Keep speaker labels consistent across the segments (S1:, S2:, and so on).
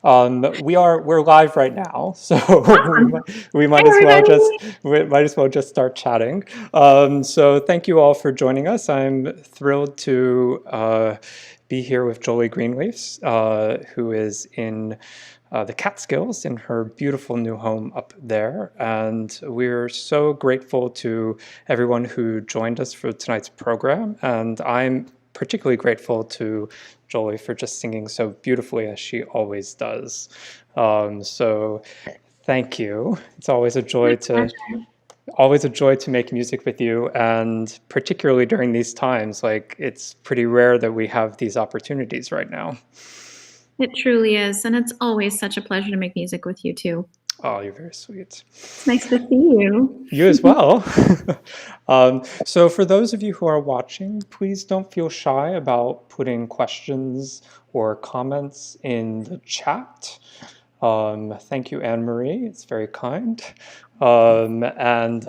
S1: We're live right now, so
S2: Awesome.
S1: we
S2: Hey,
S1: might as well just
S2: everybody.
S1: start chatting. So thank you all for joining us. I'm thrilled to be here with Jolie Greenleafs, who is in the Catskills in her beautiful new home up there. And we're so grateful to everyone who joined us for tonight's program. And I'm particularly grateful to Jolie for just singing so beautifully as she always does. So thank you. It's
S2: My pleasure.
S1: always a joy to make music with you, and particularly during these times, like it's pretty rare that we have these opportunities right now.
S2: It truly is, and it's always such a pleasure to make music with you too.
S1: Oh, you're very sweet.
S2: It's nice to see you.
S1: You as well. So for those of you who are watching, please don't feel shy about putting questions or comments in the chat. Thank you, Anne Marie. It's very kind. And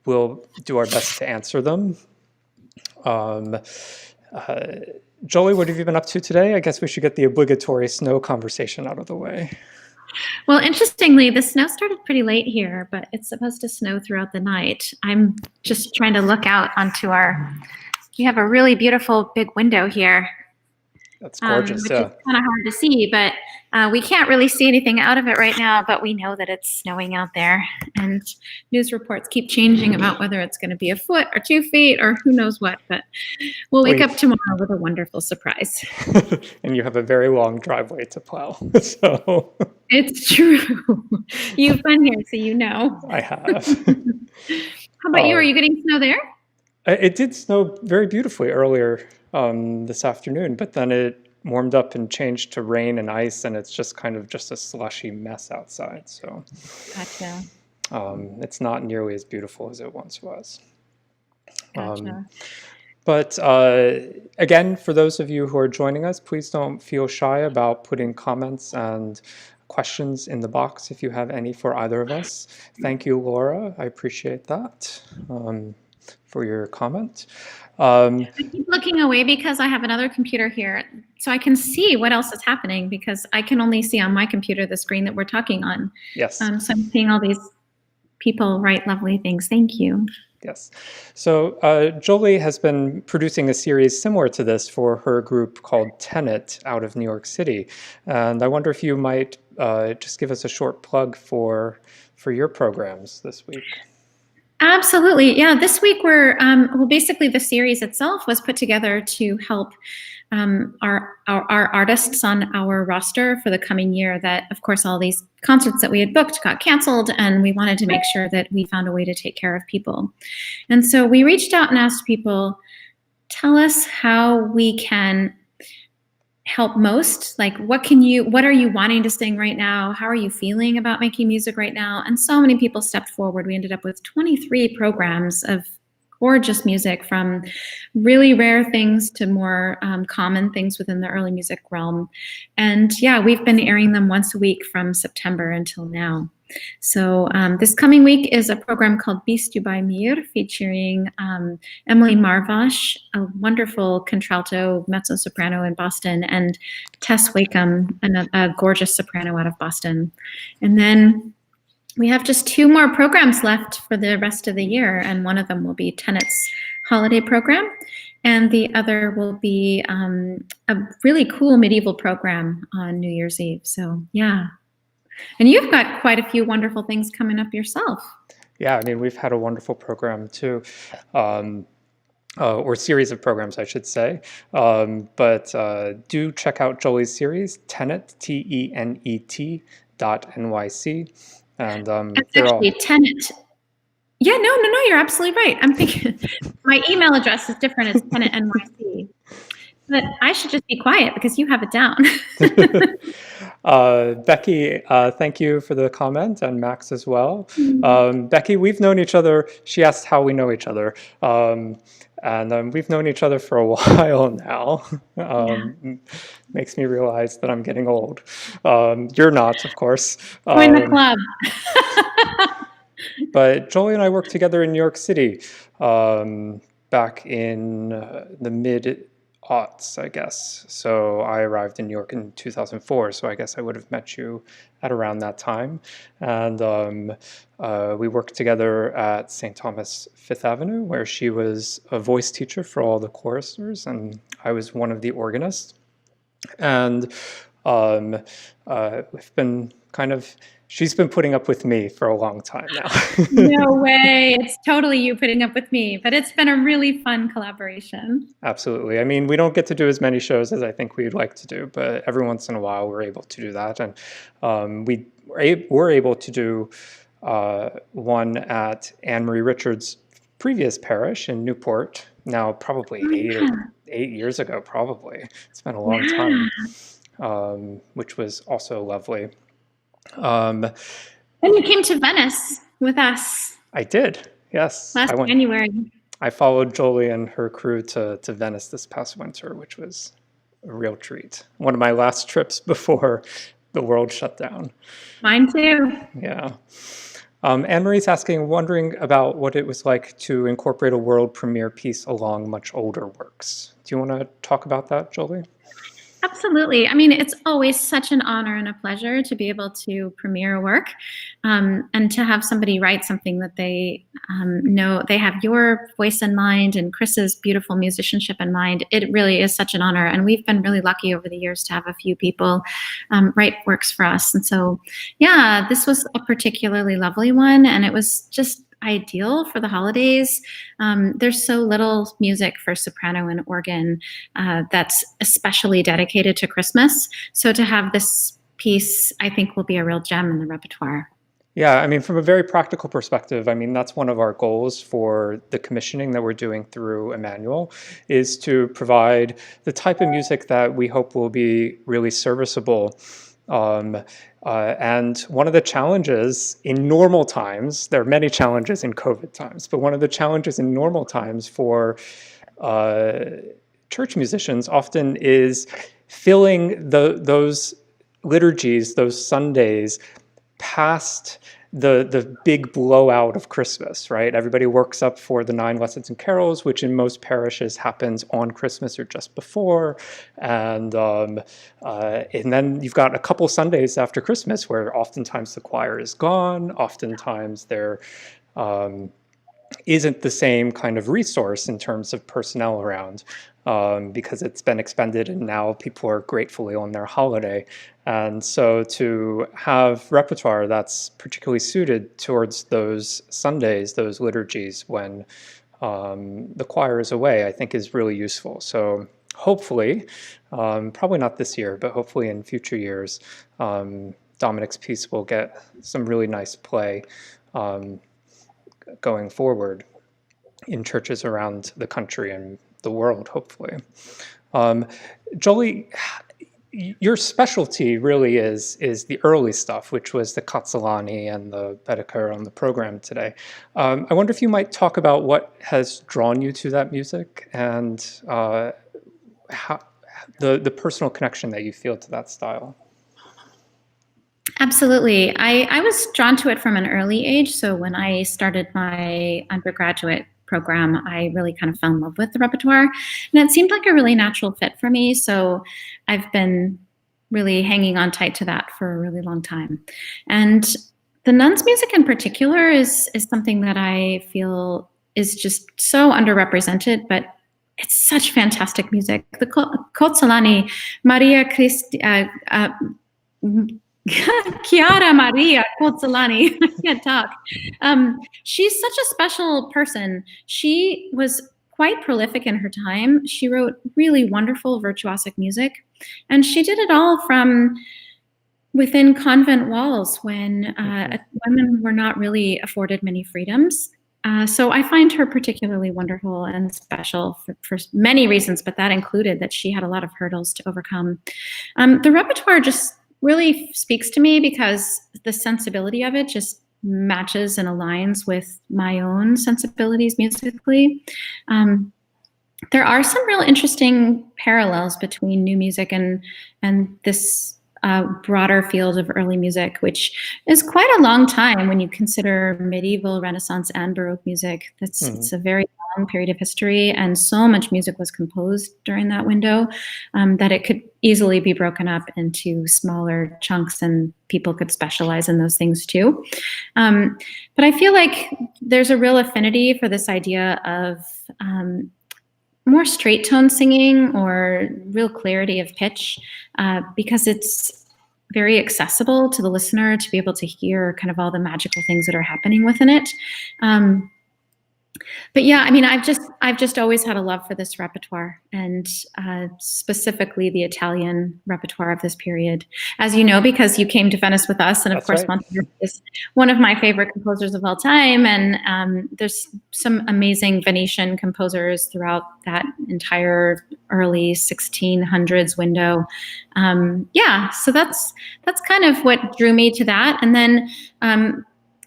S1: we'll do our best to answer them. Um, uh, Jolie, what have you been up to today? I guess we should get the obligatory snow conversation out of the way.
S2: Well, interestingly, the snow started pretty late here, but it's supposed to snow throughout the night. I'm just trying to look out onto we have a really beautiful big window here,
S1: That's gorgeous.
S2: which is
S1: Yeah.
S2: kind of hard to see, but we can't really see anything out of it right now, but we know that it's snowing out there. And news reports keep changing about whether it's going to be a foot or 2 feet or who knows what, but we'll wake up tomorrow with a wonderful surprise.
S1: And you have a very long driveway to plow. So
S2: It's true. You've been here, so you know.
S1: I have.
S2: How about you? Are you getting snow there?
S1: It did snow very beautifully earlier this afternoon, but then it warmed up and changed to rain and ice, and it's just kind of just a slushy mess outside. So
S2: Gotcha.
S1: it's not nearly as beautiful as it once was.
S2: Gotcha.
S1: But again, for those of you who are joining us, please don't feel shy about putting comments and questions in the box if you have any for either of us. Thank you, Laura. I appreciate that for your comment.
S2: I keep looking away because I have another computer here, so I can see what else is happening because I can only see on my computer the screen that we're talking on.
S1: Yes.
S2: So I'm seeing all these people write lovely things. Thank you.
S1: Yes. So Jolie has been producing a series similar to this for her group called Tenet out of New York City. And I wonder if you might just give us a short plug for your programs this week.
S2: Absolutely. Yeah. This week well, basically the series itself was put together to help our artists on our roster for the coming year. That, of course, all these concerts that we had booked got canceled, and we wanted to make sure that we found a way to take care of people. And so we reached out and asked people, tell us how we can help most. Like, what are you wanting to sing right now? How are you feeling about making music right now? And so many people stepped forward. We ended up with 23 programs of gorgeous music, from really rare things to more common things within the early music realm. And yeah, we've been airing them once a week from September until now. So this coming week is a program called Bist du bei mir, featuring Emily Marvash, a wonderful contralto mezzo-soprano in Boston, and Tess Wakeham, a gorgeous soprano out of Boston. And then we have just 2 more programs left for the rest of the year, and one of them will be Tenet's holiday program, and the other will be a really cool medieval program on New Year's Eve. So yeah. And you've got quite a few wonderful things coming up yourself.
S1: Yeah, I mean, we've had a wonderful program too. Or series of programs, I should say. But do check out Jolie's series, Tenet, TENET .nyc. And
S2: It's actually Tenet. Yeah, no, you're absolutely right. I'm thinking my email address is different as Tenet NYC. But I should just be quiet because you have it down.
S1: Becky, thank you for the comment, and Max as well. Becky, we've known each other. She asked how we know each other. And we've known each other for a while now. Makes me realize that I'm getting old. You're not, of course.
S2: Join the club.
S1: But Jolie and I worked together in New York City back in the mid aughts, I guess. So I arrived in New York in 2004. So I guess I would have met you at around that time. And we worked together at St. Thomas Fifth Avenue, where she was a voice teacher for all the choristers, and I was one of the organists. And um, we've been kind of, she's been putting up with me for a long time now.
S2: No way. It's totally you putting up with me, but it's been a really fun collaboration.
S1: Absolutely. I mean, we don't get to do as many shows as I think we'd like to do, but every once in a while we're able to do that. And we're able to do one at Anne Marie Richards' previous parish in Newport, now probably
S2: Oh,
S1: 8 years ago, probably. It's been a long
S2: yeah.
S1: time, which was also lovely. Um,
S2: And you came to Venice with us
S1: I did, yes.
S2: last January.
S1: I followed Jolie and her crew to Venice this past winter, which was a real treat. One of my last trips before the world shut down.
S2: Mine too.
S1: Yeah. Anne Marie's wondering about what it was like to incorporate a world premiere piece along much older works. Do you want to talk about that, Jolie?
S2: Absolutely. I mean, it's always such an honor and a pleasure to be able to premiere a work, and to have somebody write something that they know they have your voice in mind and Chris's beautiful musicianship in mind. It really is such an honor. And we've been really lucky over the years to have a few people write works for us. And so, yeah, this was a particularly lovely one. And it was just ideal for the holidays. There's so little music for soprano and organ that's especially dedicated to Christmas. So to have this piece, I think, will be a real gem in the repertoire.
S1: Yeah, I mean, from a very practical perspective, I mean, that's one of our goals for the commissioning that we're doing through Emmanuel, is to provide the type of music that we hope will be really serviceable. And one of the challenges in normal times, there are many challenges in COVID times, but one of the challenges in normal times for church musicians often is filling those liturgies, those Sundays, past the big blowout of Christmas, right? Everybody works up for the 9 lessons and carols, which in most parishes happens on Christmas or just before, and then you've got a couple Sundays after Christmas where oftentimes the choir is gone, oftentimes there isn't the same kind of resource in terms of personnel around, because it's been expended and now people are gratefully on their holiday. And so to have repertoire that's particularly suited towards those Sundays, those liturgies when the choir is away, I think is really useful. So hopefully, probably not this year, but hopefully in future years, Dominic's piece will get some really nice play going forward in churches around the country and the world, hopefully. Jolie, your specialty really is the early stuff, which was the Cazzolani and the Baedeker on the program today. I wonder if you might talk about what has drawn you to that music and how the personal connection that you feel to that style.
S2: Absolutely. I was drawn to it from an early age. So when I started my undergraduate program, I really kind of fell in love with the repertoire. And it seemed like a really natural fit for me. So I've been really hanging on tight to that for a really long time. And the nuns' music in particular is something that I feel is just so underrepresented, but it's such fantastic music. The Cozzolani, Maria Christi, Chiara Maria Cozzolani, I can't talk. She's such a special person. She was quite prolific in her time. She wrote really wonderful virtuosic music, and she did it all from within convent walls when women were not really afforded many freedoms. So I find her particularly wonderful and special for many reasons, but that included that she had a lot of hurdles to overcome. The repertoire just really speaks to me because the sensibility of it just matches and aligns with my own sensibilities musically. There are some real interesting parallels between new music and this broader field of early music, which is quite a long time when you consider medieval, Renaissance, and Baroque music. It's a very long period of history, and so much music was composed during that window that it could easily be broken up into smaller chunks, and people could specialize in those things too. But I feel like there's a real affinity for this idea of more straight tone singing or real clarity of pitch because it's very accessible to the listener to be able to hear kind of all the magical things that are happening within it. But yeah, I mean, I've just always had a love for this repertoire, and specifically the Italian repertoire of this period. As you know, because you came to Venice with us, and of
S1: That's
S2: course,
S1: right.
S2: Monteverdi is one of my favorite composers of all time. And there's some amazing Venetian composers throughout that entire early 1600s window. Yeah, so that's kind of what drew me to that, and then.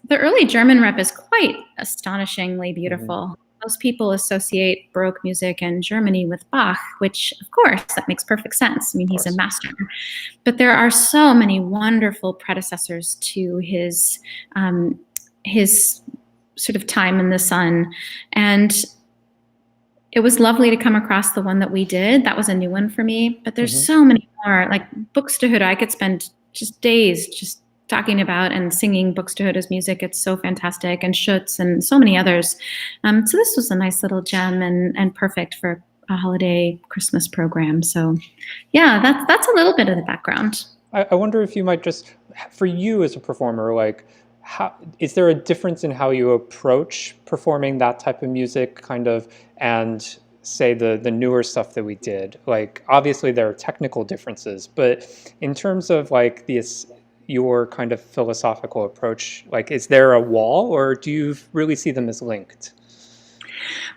S2: The early German rep is quite astonishingly beautiful. Most people associate Baroque music in Germany with Bach, which, of course, that makes perfect sense. I mean, he's a master. But there are so many wonderful predecessors to his sort of time in the sun. And it was lovely to come across the one that we did. That was a new one for me. But there's so many more. Like Buxtehude, I could spend just days just talking about and singing Buxtehude's music. It's so fantastic, and Schutz and so many others. So this was a nice little gem and perfect for a holiday Christmas program. So yeah, that's a little bit of the background.
S1: I wonder if you might just, for you as a performer, like, how, is there a difference in how you approach performing that type of music kind of, and say the newer stuff that we did? Like, obviously there are technical differences, but in terms of like your kind of philosophical approach, like, is there a wall, or do you really see them as linked?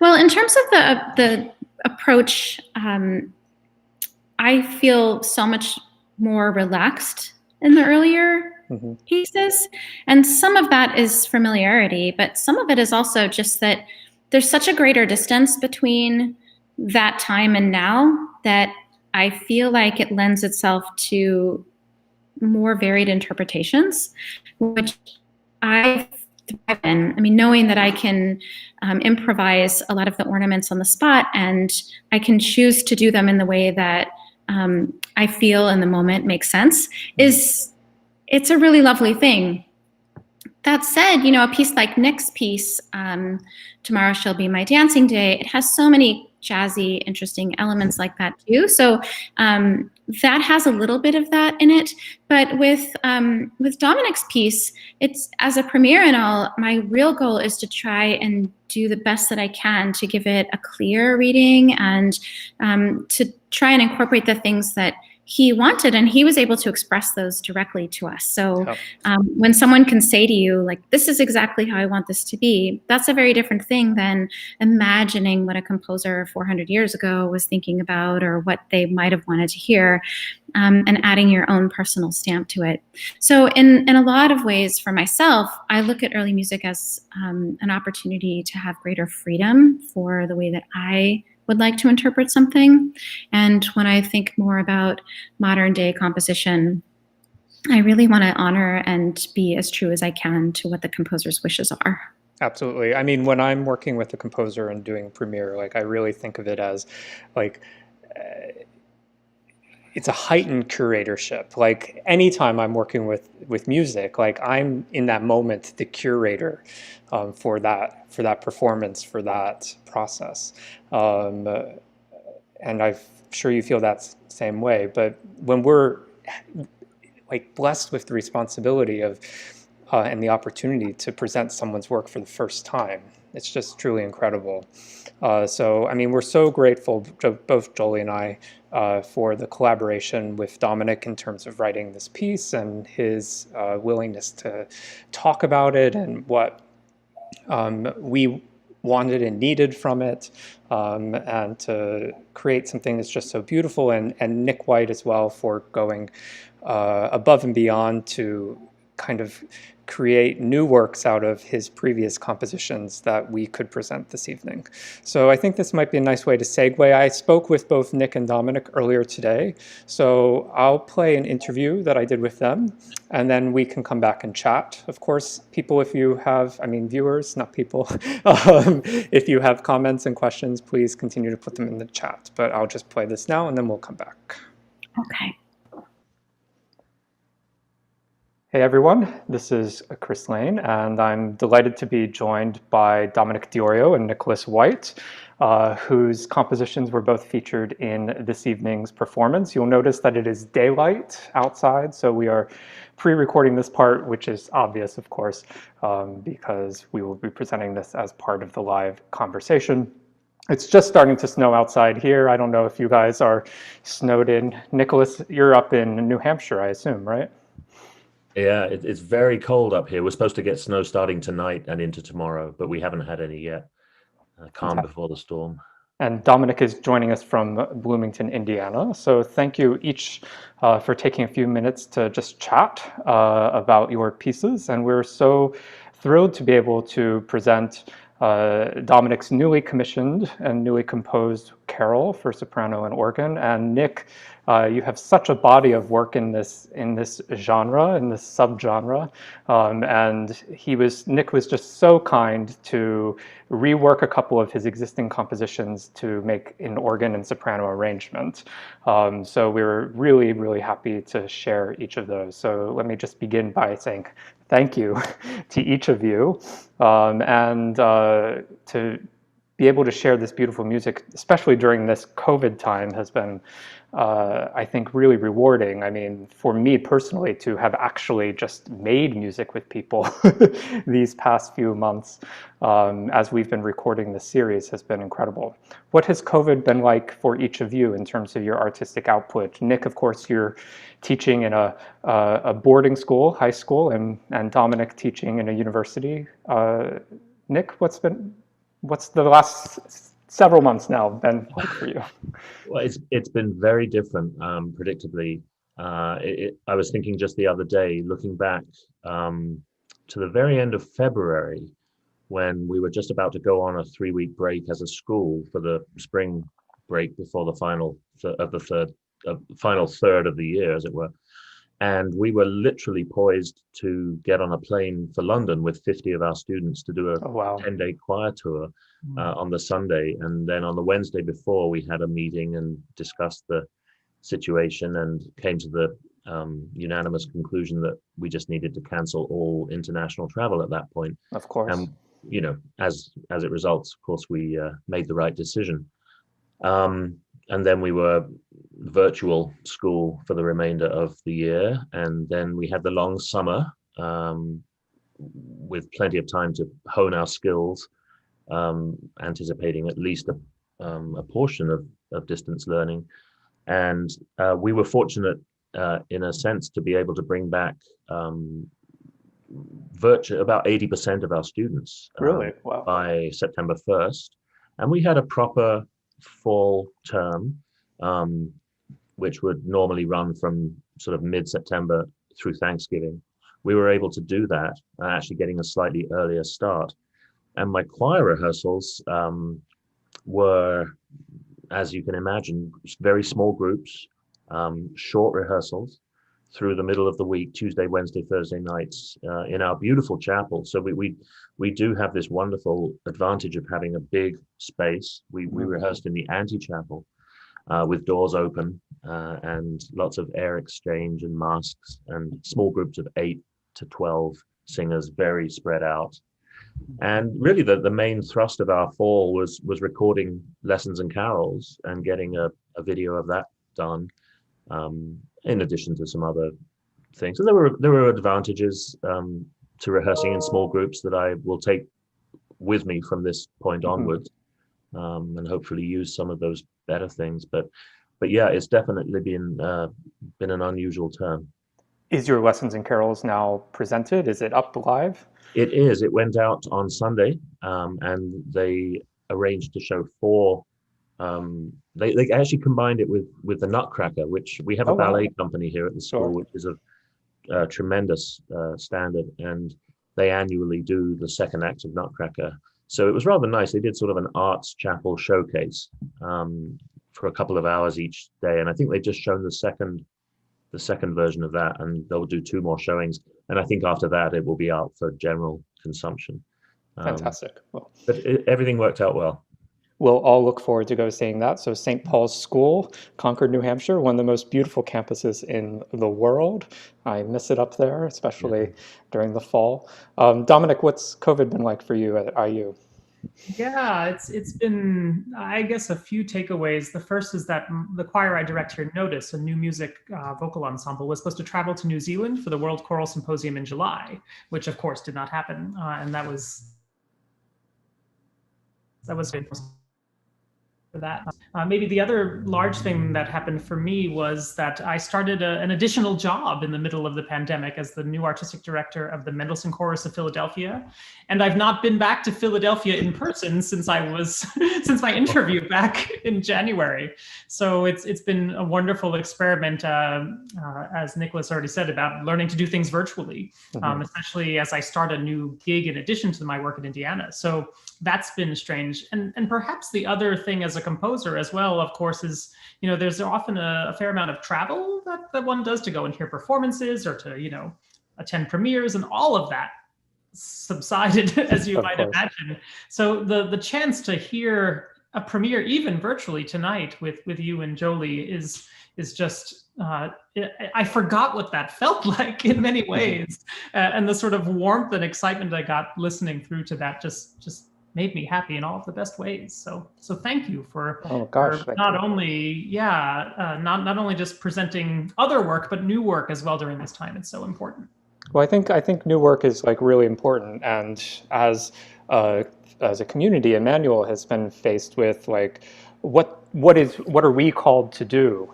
S2: Well, in terms of the approach, I feel so much more relaxed in the earlier pieces, and some of that is familiarity, but some of it is also just that there's such a greater distance between that time and now that I feel like it lends itself to more varied interpretations, which I thrive in. I mean, knowing that I can improvise a lot of the ornaments on the spot, and I can choose to do them in the way that I feel in the moment makes sense, it's a really lovely thing. That said, you know, a piece like Nick's piece, Tomorrow Shall Be My Dancing Day, it has so many jazzy, interesting elements like that too. So that has a little bit of that in it. But with Dominic's piece, it's, as a premiere and all, my real goal is to try and do the best that I can to give it a clear reading, and to try and incorporate the things that he wanted, and he was able to express those directly to us. So when someone can say to you, like, this is exactly how I want this to be, that's a very different thing than imagining what a composer 400 years ago was thinking about, or what they might have wanted to hear, and adding your own personal stamp to it. So in a lot of ways, for myself, I look at early music as an opportunity to have greater freedom for the way that I would like to interpret something. And when I think more about modern day composition, I really want to honor and be as true as I can to what the composer's wishes are.
S1: Absolutely. I mean, when I'm working with a composer and doing premiere, like, I really think of it as like, it's a heightened curatorship. Like, anytime I'm working with music, like, I'm in that moment the curator for that performance, for that process. And I'm sure you feel that same way. But when we're like blessed with the responsibility of and the opportunity to present someone's work for the first time, it's just truly incredible. So, I mean, we're so grateful, both Jolle and I, for the collaboration with Dominic in terms of writing this piece, and his willingness to talk about it and what we wanted and needed from it, and to create something that's just so beautiful. And Nick White as well, for going above and beyond to kind of create new works out of his previous compositions that we could present this evening. So I think this might be a nice way to segue. I spoke with both Nick and Dominic earlier today, so I'll play an interview that I did with them, and then we can come back and chat. Of course, people, if you have, I mean, viewers, not people, if you have comments and questions, please continue to put them in the chat. But I'll just play this now, and then we'll come back.
S2: Okay.
S1: Hey everyone, this is Chris Lane, and I'm delighted to be joined by Dominic Diorio and Nicholas White, whose compositions were both featured in this evening's performance. You'll notice that it is daylight outside, so we are pre-recording this part, which is obvious, of course, because we will be presenting this as part of the live conversation. It's just starting to snow outside here. I don't know if you guys are snowed in. Nicholas, you're up in New Hampshire, I assume, right?
S3: Yeah, it's very cold up here. We're supposed to get snow starting tonight and into tomorrow, but we haven't had any yet. Calm before the storm.
S1: And Dominic is joining us from Bloomington, Indiana. So thank you each for taking a few minutes to just chat about your pieces. And we're so thrilled to be able to present Dominic's newly commissioned and newly composed carol for soprano and organ. And Nick, you have such a body of work in this genre, in this subgenre, and Nick was just so kind to rework a couple of his existing compositions to make an organ and soprano arrangement. So we were really, really happy to share each of those. So let me just begin by saying thank you to each of you, and to be able to share this beautiful music, especially during this COVID time, has been, I think, really rewarding. I mean, for me personally, to have actually just made music with people these past few months, as we've been recording this series, has been incredible. What has COVID been like for each of you in terms of your artistic output? Nick, of course, you're teaching in a boarding school, high school, and Dominic teaching in a university. Nick, what's the last several months now been like for you?
S3: Well, it's been very different, predictably. I was thinking just the other day, looking back to the very end of February, when we were just about to go on a 3-week break as a school for the spring break before the final third of the year, as it were. And we were literally poised to get on a plane for London with 50 of our students to do a 10-day choir tour on the Sunday. And then on the Wednesday before, we had a meeting and discussed the situation and came to the unanimous conclusion that we just needed to cancel all international travel at that point.
S1: Of course.
S3: And, you know, as it results, of course, we made the right decision. And then we were virtual school for the remainder of the year. And then we had the long summer with plenty of time to hone our skills, anticipating at least a portion of distance learning. And we were fortunate in a sense to be able to bring back about 80% of our students
S1: Really? Wow.
S3: by September 1st. And we had a proper fall term, which would normally run from sort of mid-September through Thanksgiving. We were able to do that, actually getting a slightly earlier start. And my choir rehearsals were, as you can imagine, very small groups, short rehearsals through the middle of the week, Tuesday, Wednesday, Thursday nights in our beautiful chapel. So we do have this wonderful advantage of having a big space. We rehearsed in the antechapel with doors open and lots of air exchange and masks and small groups of 8 to 12 singers, very spread out. And really the main thrust of our fall was recording lessons and carols and getting a video of that done, in addition to some other things. And there were advantages to rehearsing in small groups that I will take with me from this point onwards, and hopefully use some of those better things. But yeah, it's definitely been an unusual term.
S1: Is your lessons and carols now presented? Is it up live?
S3: It is. It went out on Sunday, and they arranged to show 4. They actually combined it with the Nutcracker, which we have a ballet company here at the school, which is tremendous standard, and they annually do the second act of Nutcracker. So it was rather nice. They did sort of an arts chapel showcase for a couple of hours each day, and I think they've just shown the second version of that, and they'll do two more showings. And I think after that, it will be out for general consumption.
S1: Fantastic. Well,
S3: But everything worked out well.
S1: we'll all look forward to go seeing that. So St. Paul's School, Concord, New Hampshire, one of the most beautiful campuses in the world. I miss it up there, especially during the fall. Dominic, what's COVID been like for you at IU?
S4: Yeah, it's been, I guess, a few takeaways. The first is that the choir I direct here, Notice, a new music vocal ensemble, was supposed to travel to New Zealand for the World Choral Symposium in July, which of course did not happen, and that was for that. Maybe the other large thing that happened for me was that I started an additional job in the middle of the pandemic as the new artistic director of the Mendelssohn Chorus of Philadelphia. And I've not been back to Philadelphia in person since since my interview back in January. So it's been a wonderful experiment, as Nicholas already said, about learning to do things virtually, especially as I start a new gig in addition to my work in Indiana. So that's been strange. And perhaps the other thing as a composer as well, of course, is, there's often a fair amount of travel that one does to go and hear performances or to, attend premieres, and all of that subsided, as you might imagine. So the chance to hear a premiere, even virtually tonight with you and Jolle, is just, I forgot what that felt like in many ways. And the sort of warmth and excitement I got listening through to that just made me happy in all of the best ways. So thank you for, not only just presenting other work, but new work as well during this time. It's so important.
S1: Well, I think new work is like really important, and as a community, Emmanuel has been faced with like what are we called to do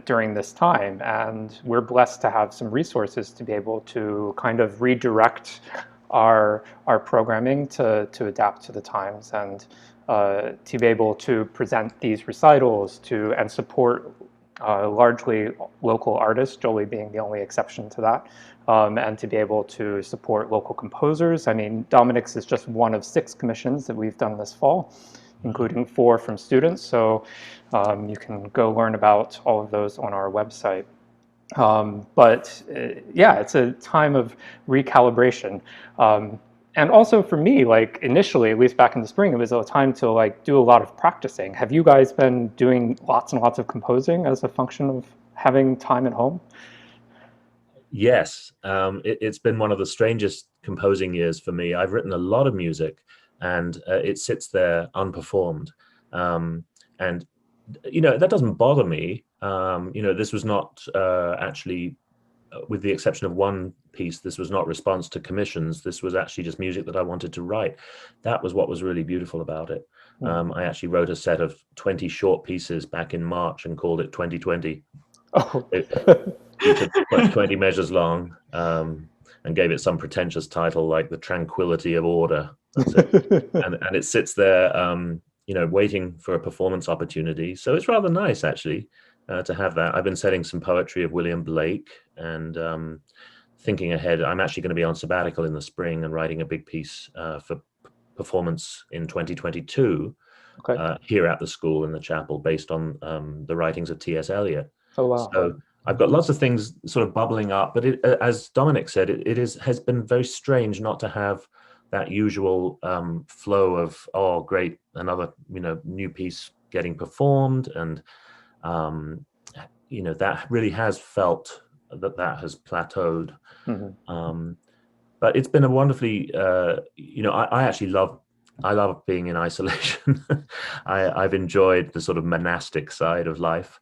S1: during this time, and we're blessed to have some resources to be able to kind of redirect our programming to adapt to the times, and to be able to present these recitals and support largely local artists, Jolle being the only exception to that, and to be able to support local composers. I mean, Dominic's is just one of 6 commissions that we've done this fall, including 4 from students. So you can go learn about all of those on our website. But yeah, it's a time of recalibration. And also for me, like initially, at least back in the spring, it was a time to like do a lot of practicing. Have you guys been doing lots and lots of composing as a function of having time at home?
S3: Yes, it's been one of the strangest composing years for me. I've written a lot of music, and it sits there unperformed. And that doesn't bother me. This was not actually, with the exception of one piece, this was not response to commissions. This was actually just music that I wanted to write. That was what was really beautiful about it. I actually wrote a set of 20 short pieces back in March and called it 2020.
S1: Oh.
S3: Each of 20 measures long, and gave it some pretentious title like The Tranquility of Order. That's it. and it sits there, waiting for a performance opportunity. So it's rather nice, actually, to have that. I've been setting some poetry of William Blake, and thinking ahead, I'm actually going to be on sabbatical in the spring and writing a big piece for performance in 2022 here at the school in the chapel, based on the writings of T.S. Eliot.
S1: Oh, wow.
S3: So I've got lots of things sort of bubbling up, but as Dominic said, it has been very strange not to have that usual flow of, oh, great, another new piece getting performed, and that really has felt that has plateaued. But it's been a wonderfully, I love being in isolation. I've enjoyed the sort of monastic side of life.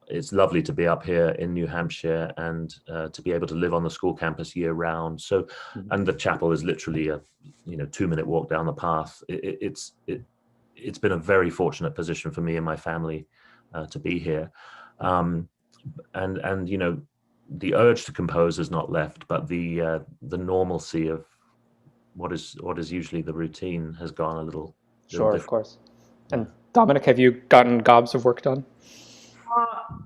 S3: It's lovely to be up here in New Hampshire and to be able to live on the school campus year round. So, and the chapel is literally a 2-minute walk down the path. It's been a very fortunate position for me and my family to be here. And the urge to compose has not left, but the normalcy of what is usually the routine has gone a little
S1: Sure,
S3: different.
S1: Of course. And Dominic, have you gotten gobs of work done?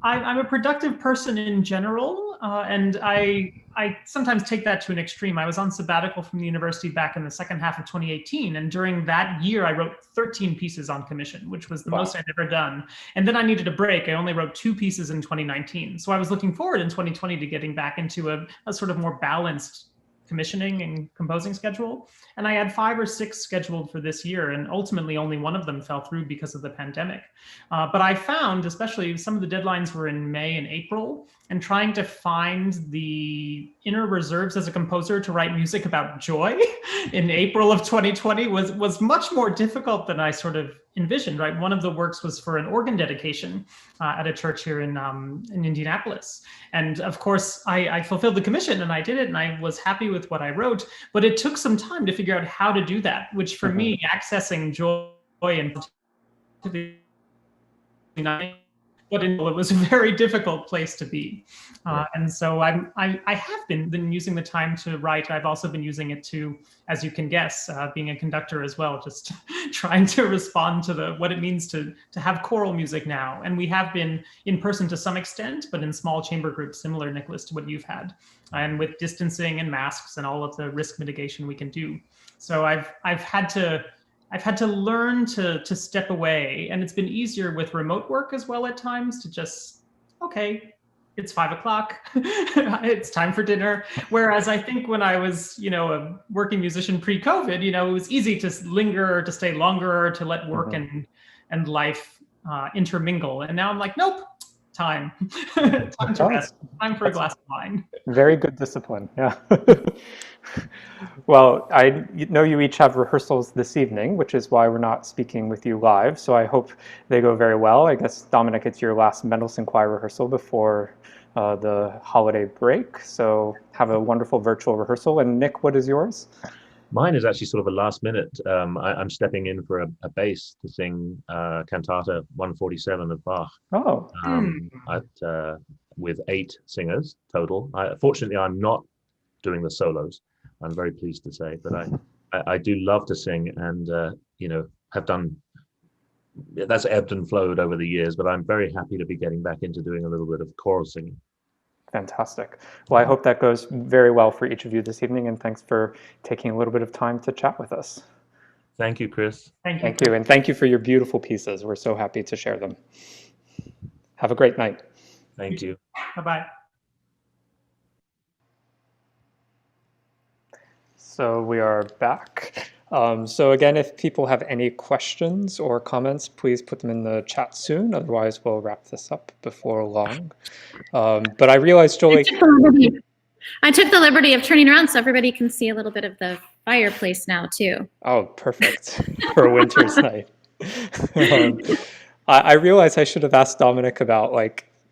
S4: I'm a productive person in general, and I sometimes take that to an extreme. I was on sabbatical from the university back in the second half of 2018, and during that year, I wrote 13 pieces on commission, which was the most I'd ever done. And then I needed a break. I only wrote 2 pieces in 2019. So I was looking forward in 2020 to getting back into a sort of more balanced commissioning and composing schedule. And I had 5 or 6 scheduled for this year, and ultimately only one of them fell through because of the pandemic. But I found, especially some of the deadlines were in May and April, and trying to find the inner reserves as a composer to write music about joy in April of 2020 was much more difficult than I sort of envisioned, right? One of the works was for an organ dedication at a church here in Indianapolis. And of course, I fulfilled the commission and I did it, and I was happy with what I wrote, but it took some time to figure out how to do that, which for me, accessing joy and but it was a very difficult place to be. And so I have been using the time to write. I've also been using it to, as you can guess, being a conductor as well, just trying to respond to what it means to have choral music now. And we have been in person to some extent, but in small chamber groups, similar, Nicholas, to what you've had, and with distancing and masks and all of the risk mitigation we can do. So I've had to learn to step away, and it's been easier with remote work as well at times to just, okay, it's 5 o'clock, it's time for dinner. Whereas I think when I was, a working musician pre-COVID, it was easy to linger, to stay longer, to let work and life intermingle. And now I'm like, nope, time to rest, time for a glass of wine.
S1: Very good discipline, yeah. Well, I know you each have rehearsals this evening, which is why we're not speaking with you live. So I hope they go very well. I guess, Dominic, it's your last Mendelssohn choir rehearsal before the holiday break. So have a wonderful virtual rehearsal. And Nick, what is yours?
S3: Mine is actually sort of a last minute. I'm stepping in for a bass to sing Cantata 147 of Bach. With 8 singers total. Fortunately, I'm not doing the solos, I'm very pleased to say, but I do love to sing, and have done, that's ebbed and flowed over the years, but I'm very happy to be getting back into doing a little bit of choral singing.
S1: Fantastic. Well, I hope that goes very well for each of you this evening, and thanks for taking a little bit of time to chat with us.
S3: Thank you, Chris.
S1: Thank you, and thank you for your beautiful pieces. We're so happy to share them. Have a great night.
S3: Thank you.
S4: Bye-bye.
S1: So we are back. So again, if people have any questions or comments, please put them in the chat soon. Otherwise, we'll wrap this up before long. But I realized, Jolle...
S2: I took the liberty of turning around so everybody can see a little bit of the fireplace now, too.
S1: Oh, perfect. For a winter's night. I realized I should have asked Dominic about,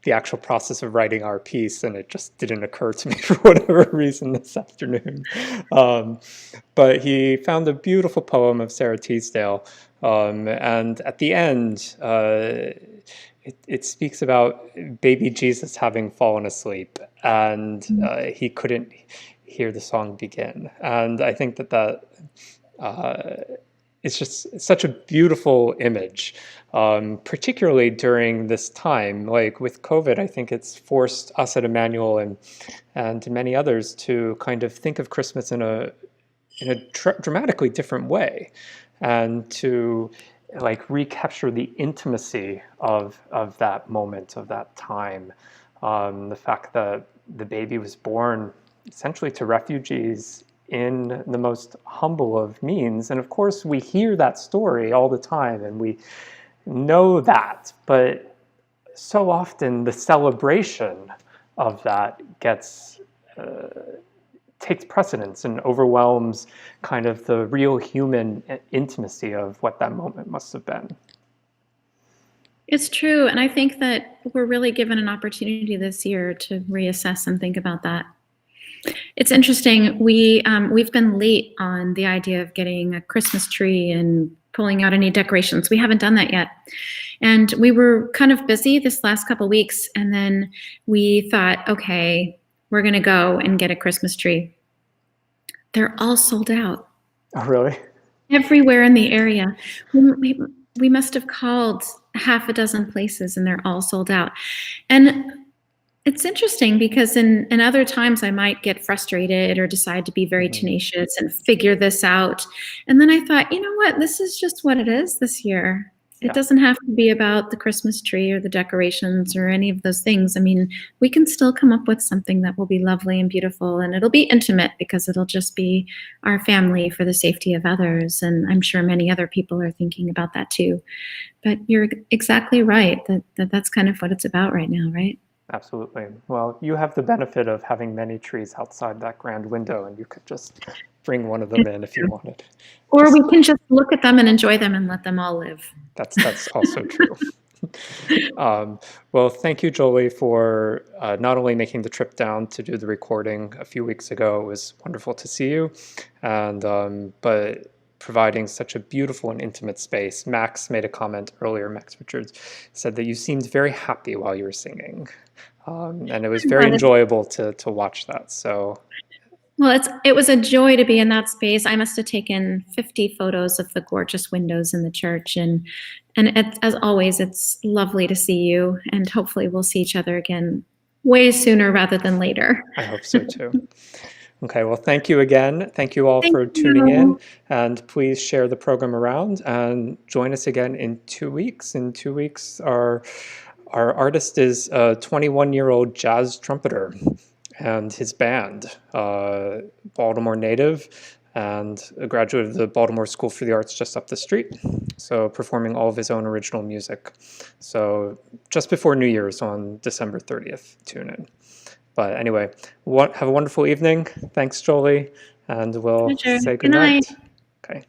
S1: the actual process of writing our piece, and it just didn't occur to me for whatever reason this afternoon. But he found a beautiful poem of Sarah Teasdale, and at the end, it speaks about baby Jesus having fallen asleep, and he couldn't hear the song begin. And I think that it's just such a beautiful image, particularly during this time. With COVID, I think it's forced us at Emmanuel and many others to kind of think of Christmas in a dramatically different way, and to recapture the intimacy of that moment, of that time. The fact that the baby was born essentially to refugees in the most humble of means. And of course, we hear that story all the time, and we know that, but so often the celebration of that takes precedence and overwhelms kind of the real human intimacy of what that moment must have been.
S2: It's true, and I think that we're really given an opportunity this year to reassess and think about that. It's interesting. We've been late on the idea of getting a Christmas tree and pulling out any decorations. We haven't done that yet. And we were kind of busy this last couple of weeks. And then we thought, okay, we're going to go and get a Christmas tree. They're all sold out.
S1: Oh, really?
S2: Everywhere in the area. We must have called half a dozen places and they're all sold out. And It's interesting because in other times I might get frustrated or decide to be very
S1: Mhm.
S2: tenacious and figure this out. And then I thought, you know what? This is just what it is this year. It
S1: Yeah,
S2: doesn't have to be about the Christmas tree or the decorations or any of those things. I mean, we can still come up with something that will be lovely and beautiful, and it'll be intimate because it'll just be our family for the safety of others. And I'm sure many other people are thinking about that too. But you're exactly right that's kind of what it's about right now, right?
S1: absolutely. Well, you have the benefit of having many trees outside that grand window, and you could just bring one of them in if you wanted.
S2: Or we
S1: Just
S2: can just look at them and enjoy them and let them all live.
S1: that's also true. Well, thank you, Jolie, for not only making the trip down to do the recording a few weeks ago. It was wonderful to see you, and but providing such a beautiful and intimate space. Max made a comment earlier. Max Richards said that you seemed very happy while you were singing, and it was very
S2: Well,
S1: enjoyable to watch that. So
S2: it was a joy to be in that space. I must have taken 50 photos of the gorgeous windows in the church, and as always, it's lovely to see you, and hopefully we'll see each other again way sooner rather than later.
S1: I hope so too. Okay, well, thank you again. Thank you all
S2: Thank
S1: for tuning in,
S2: you.
S1: and please share the program around and join us again in 2 weeks. In 2 weeks, our artist is a 21-year-old jazz trumpeter and his band, Baltimore native and a graduate of the Baltimore School for the Arts just up the street. So performing all of his own original music. So just before New Year's on December 30th, tune in. But anyway, have a wonderful evening. Thanks, Jolie, and we'll
S2: Pleasure.
S1: say
S2: Good night.
S1: goodnight. Okay.